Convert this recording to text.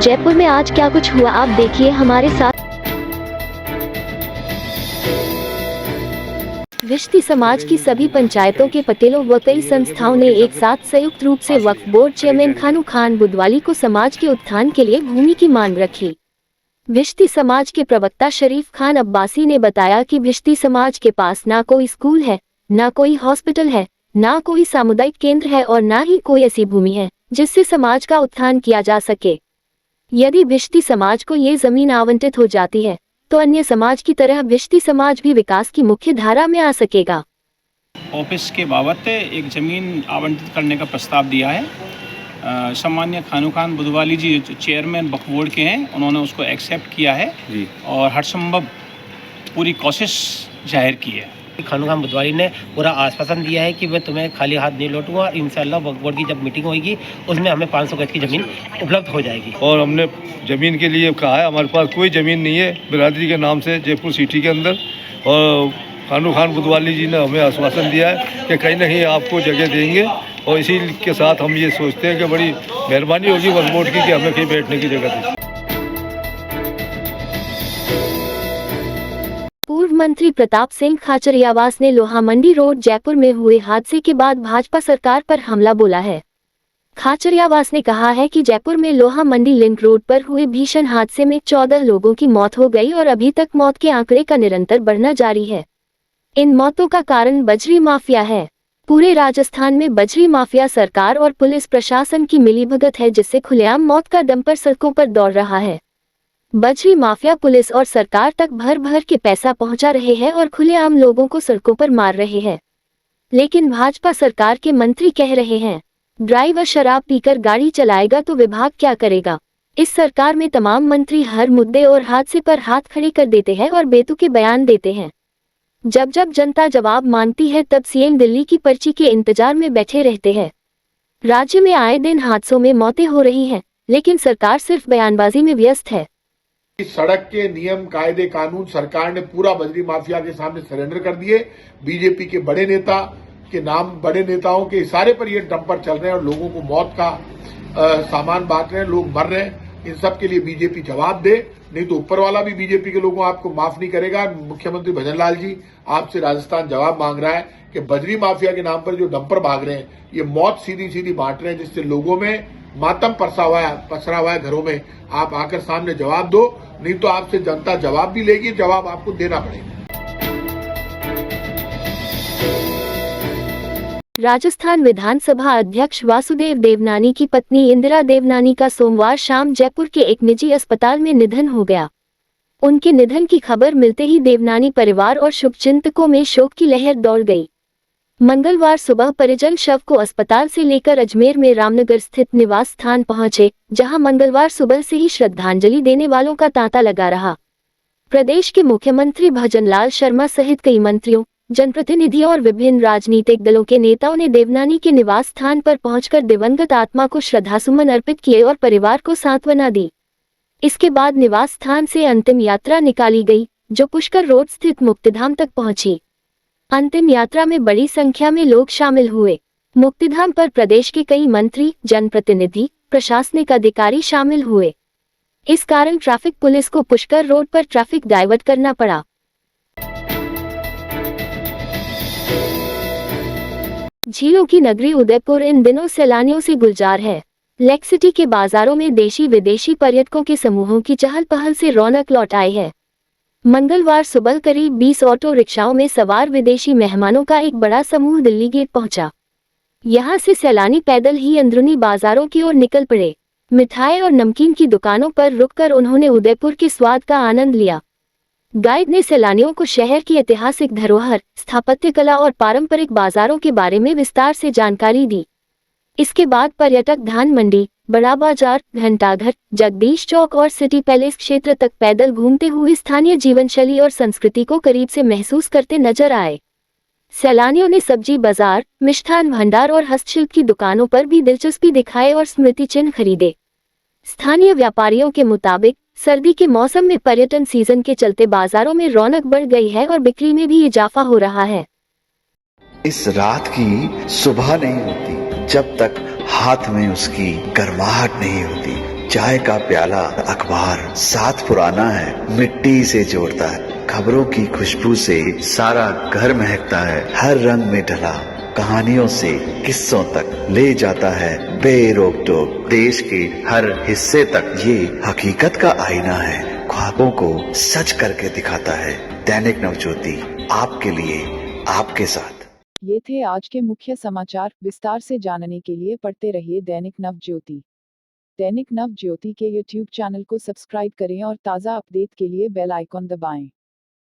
जयपुर में आज क्या कुछ हुआ, आप देखिए हमारे साथ। विश्ती समाज की सभी पंचायतों के पटेलों व कई संस्थाओं ने एक साथ संयुक्त रूप से वक्फ बोर्ड चेयरमैन खानू खान बुदवाली को समाज के उत्थान के लिए भूमि की मांग रखी। विश्ती समाज के प्रवक्ता शरीफ खान अब्बासी ने बताया कि विश्ती समाज के पास ना कोई स्कूल है, ना कोई हॉस्पिटल है, ना कोई सामुदायिक केंद्र है और ना ही कोई ऐसी भूमि है जिससे समाज का उत्थान किया जा सके। यदि विश्ती समाज को ये जमीन आवंटित हो जाती है तो अन्य समाज की तरह विश्ती समाज भी विकास की मुख्य धारा में आ सकेगा। ऑफिस के बाबत एक ज़मीन आवंटित करने का प्रस्ताव दिया है। सम्मान्य खानू खान बुदवाली जी चेयरमैन वक्फ बोर्ड के हैं, उन्होंने उसको एक्सेप्ट किया है जी और हर संभव पूरी कोशिश जाहिर की है। खानू खान बुदवाली ने पूरा आश्वासन दिया है कि मैं तुम्हें खाली हाथ नहीं लौटूंगा और इंशाल्लाह वक्फ बोर्ड की जब मीटिंग होगी उसमें हमें 500 गज की ज़मीन उपलब्ध हो जाएगी। और हमने ज़मीन के लिए कहा है, हमारे पास कोई ज़मीन नहीं है बिरादरी के नाम से जयपुर सिटी के अंदर, और खानू खान बुदवाली जी ने हमें आश्वासन दिया है कि कहीं ना कहीं आपको जगह देंगे। और इसी के साथ हम ये सोचते हैं कि बड़ी मेहरबानी होगी वक्फ बोर्ड की कि हमें कहीं बैठने की जगह दें। पूर्व मंत्री प्रताप सिंह खाचरियावास ने लोहा मंडी रोड जयपुर में हुए हादसे के बाद भाजपा सरकार पर हमला बोला है। खाचरियावास ने कहा है कि जयपुर में लोहा मंडी लिंक रोड पर हुए भीषण हादसे में 14 लोगों की मौत हो गई और अभी तक मौत के आंकड़े का निरंतर बढ़ना जारी है। इन मौतों का कारण बजरी माफिया है। पूरे राजस्थान में बजरी माफिया सरकार और पुलिस प्रशासन की मिलीभगत है, जिससे खुलेआम मौत का डंपर सड़कों पर दौड़ रहा है। बजरी माफिया पुलिस और सरकार तक भर भर के पैसा पहुंचा रहे हैं और खुलेआम लोगों को सड़कों पर मार रहे हैं। लेकिन भाजपा सरकार के मंत्री कह रहे हैं, ड्राइवर शराब पीकर गाड़ी चलाएगा तो विभाग क्या करेगा। इस सरकार में तमाम मंत्री हर मुद्दे और हादसे पर हाथ खड़े कर देते हैं और बेतुके बयान देते हैं। जब जब जनता जवाब मांगती है तब सीएम दिल्ली की पर्ची के इंतजार में बैठे रहते हैं। राज्य में आए दिन हादसों में मौतें हो रही हैं, लेकिन सरकार सिर्फ बयानबाजी में व्यस्त है। सड़क के नियम कायदे कानून सरकार ने पूरा बजरी माफिया के सामने सरेंडर कर दिए। बीजेपी के बड़े नेता के नाम, बड़े नेताओं के इशारे पर ये डंपर चल रहे हैं और लोगों को मौत का सामान बांट रहे हैं, लोग मर रहे हैं। इन सब के लिए बीजेपी जवाब दे, नहीं तो ऊपर वाला भी बीजेपी के लोगों आपको माफ नहीं करेगा। मुख्यमंत्री भजनलाल जी, आपसे राजस्थान जवाब मांग रहा है कि बजरी माफिया के नाम पर जो डंपर भाग रहे हैं, ये मौत सीधी सीधी बांट रहे हैं, जिससे लोगों में मातम पसरा हुआ है घरों में। आप आकर सामने जवाब दो, नहीं तो आपसे जनता जवाब भी लेगी, जवाब आपको देना पड़ेगा। राजस्थान विधानसभा अध्यक्ष वासुदेव देवनानी की पत्नी इंदिरा देवनानी का सोमवार शाम जयपुर के एक निजी अस्पताल में निधन हो गया। उनके निधन की खबर मिलते ही देवनानी परिवार और शुभचिंतकों में शोक की लहर दौड़ गई। मंगलवार सुबह परिजन शव को अस्पताल से लेकर अजमेर में रामनगर स्थित निवास स्थान पहुंचे, जहां मंगलवार सुबह से ही श्रद्धांजलि देने वालों का तांता लगा रहा। प्रदेश के मुख्यमंत्री भजनलाल शर्मा सहित कई मंत्रियों, जनप्रतिनिधियों और विभिन्न राजनीतिक दलों के नेताओं ने देवनानी के निवास स्थान पर पहुंचकर दिवंगत आत्मा को श्रद्धासुमन अर्पित किए और परिवार को सांत्वना दी। इसके बाद निवास स्थान से अंतिम यात्रा निकाली गई, जो पुष्कर रोड स्थित मुक्तिधाम तक पहुंची। अंतिम यात्रा में बड़ी संख्या में लोग शामिल हुए। मुक्तिधाम पर प्रदेश के कई मंत्री, जनप्रतिनिधि, प्रशासनिक अधिकारी शामिल हुए। इस कारण ट्रैफिक पुलिस को पुष्कर रोड पर ट्रैफिक डाइवर्ट करना पड़ा। झीलों की नगरी उदयपुर इन दिनों सैलानियों से गुलजार है। लेक सिटी के बाजारों में देशी विदेशी पर्यटकों के समूहों की चहल पहल से रौनक लौट आई है। मंगलवार सुबह करीब 20 ऑटो रिक्शाओं में सवार विदेशी मेहमानों का एक बड़ा समूह दिल्ली गेट पहुंचा। यहां से सैलानी पैदल ही अंदरूनी बाजारों की ओर निकल पड़े। मिठाई और नमकीन की दुकानों पर रुककर उन्होंने उदयपुर के स्वाद का आनंद लिया। गाइड ने सैलानियों को शहर की ऐतिहासिक धरोहर, स्थापत्य कला और पारंपरिक बाजारों के बारे में विस्तार से जानकारी दी। इसके बाद पर्यटक धान मंडी, बड़ा बाजार, घंटाघर, जगदीश चौक और सिटी पैलेस क्षेत्र तक पैदल घूमते हुए स्थानीय जीवन शैली और संस्कृति को करीब से महसूस करते नजर आए। सैलानियों ने सब्जी बाजार, मिष्ठान भंडार और हस्तशिल्प की दुकानों पर भी दिलचस्पी दिखाई और स्मृति चिन्ह खरीदे। स्थानीय व्यापारियों के मुताबिक सर्दी के मौसम में पर्यटन सीजन के चलते बाजारों में रौनक बढ़ गई है और बिक्री में भी इजाफा हो रहा है। इस रात की सुबह नहीं होती जब तक हाथ में उसकी गर्माहट नहीं होती। चाय का प्याला, अखबार साथ पुराना है, मिट्टी से जोड़ता है। खबरों की खुशबू से सारा घर महकता है। हर रंग में ढला, कहानियों से किस्सों तक ले जाता है बेरोक टोक। देश के हर हिस्से तक ये हकीकत का आईना है, ख्वाबों को सच करके दिखाता है। दैनिक नवज्योति, आपके लिए, आपके साथ। ये थे आज के मुख्य समाचार। विस्तार से जानने के लिए पढ़ते रहिए दैनिक नवज्योति। दैनिक नवज्योति के YouTube चैनल को सब्सक्राइब करें और ताज़ा अपडेट के लिए बेल आइकॉन दबाएं।